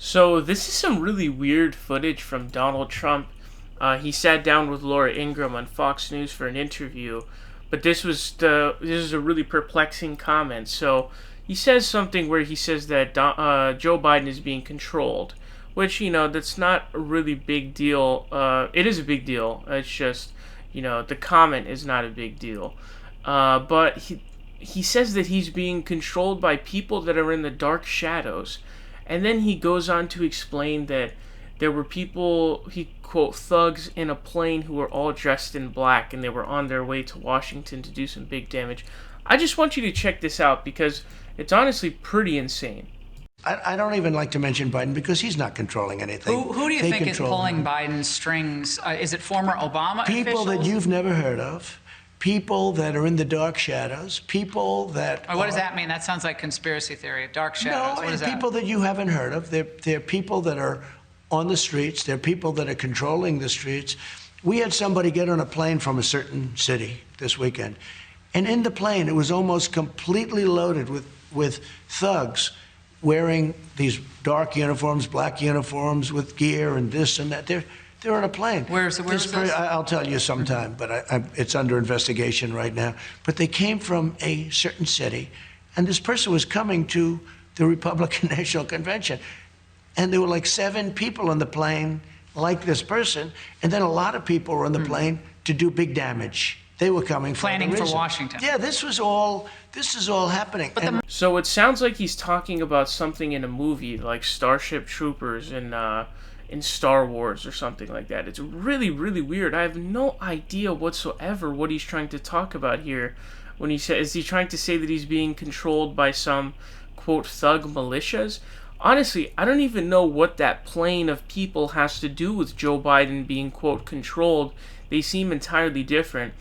So this is some really weird footage from Donald Trump. He sat down with Laura Ingraham on Fox News for an interview, but this is a really perplexing comment. So he says something where he says that Joe Biden is being controlled, which that's not a really big deal. It is a big deal. It's just the comment is not a big deal. But he says that he's being controlled by people that are in the dark shadows. And then he goes on to explain that there were people, he quote, thugs in a plane who were all dressed in black and they were on their way to Washington to do some big damage. I just want you to check this out because it's honestly pretty insane. I don't even like to mention Biden because he's not controlling anything. Who do you think is pulling Biden's strings? Is it former Obama people officials? That you've never heard of, people that are in the dark shadows, people that. What does that mean? That sounds like conspiracy theory. Dark shadows. No, what is people that you haven't heard of. They're people that are on the streets. They're people that are controlling the streets. We had somebody get on a plane from a certain city this weekend, and in the plane it was almost completely loaded with thugs wearing these dark uniforms, black uniforms with gear and this and that. They're on a plane. Where's this? I'll tell you sometime, but it's under investigation right now. But they came from a certain city, and this person was coming to the Republican National Convention. And there were like 7 people on the plane like this person, and then a lot of people were on the plane to do big damage. They were coming planning for Washington. Yeah, this is all happening. So it sounds like he's talking about something in a movie like Starship Troopers in Star Wars or something like that. It's really, really weird. I have no idea whatsoever what he's trying to talk about here when he says, is he trying to say that he's being controlled by some, quote, thug militias? Honestly, I don't even know what that plane of people has to do with Joe Biden being, quote, controlled. They seem entirely different.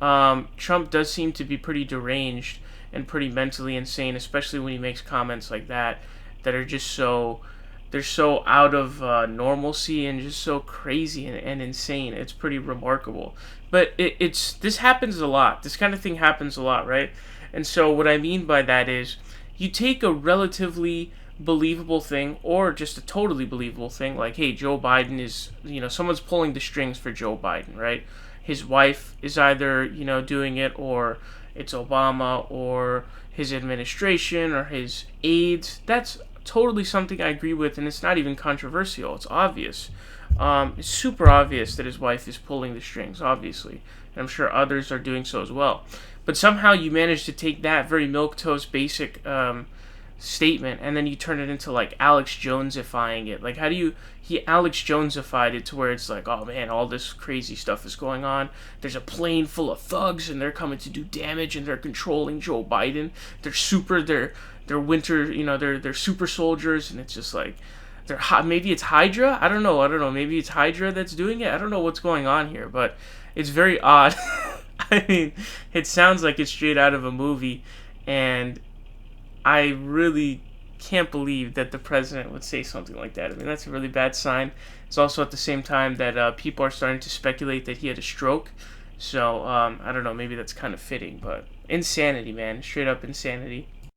Trump does seem to be pretty deranged and pretty mentally insane, especially when he makes comments like that are just they're so out of normalcy and just so crazy and insane. It's pretty remarkable. But this happens a lot. This kind of thing happens a lot, right? And so what I mean by that is you take a relatively believable thing or just a totally believable thing like, hey, Joe Biden is, someone's pulling the strings for Joe Biden, right? His wife is either, doing it, or it's Obama or his administration or his aides. That's totally something I agree with, and it's not even controversial. It's obvious. It's super obvious that his wife is pulling the strings, obviously. And I'm sure others are doing so as well. But somehow you manage to take that very milquetoast basic statement and then you turn it into like Alex Jonesifying it. Like, how do he Alex Jonesified it to where it's like, oh man, all this crazy stuff is going on. There's a plane full of thugs and they're coming to do damage and they're controlling Joe Biden. They're winter, they're super soldiers, and it's just like maybe it's Hydra. I don't know. Maybe it's Hydra that's doing it. I don't know what's going on here, but it's very odd. I mean, it sounds like it's straight out of a movie, and I really can't believe that the president would say something like that. I mean, that's a really bad sign. It's also at the same time that people are starting to speculate that he had a stroke. So, I don't know, maybe that's kind of fitting, but insanity, man. Straight up insanity.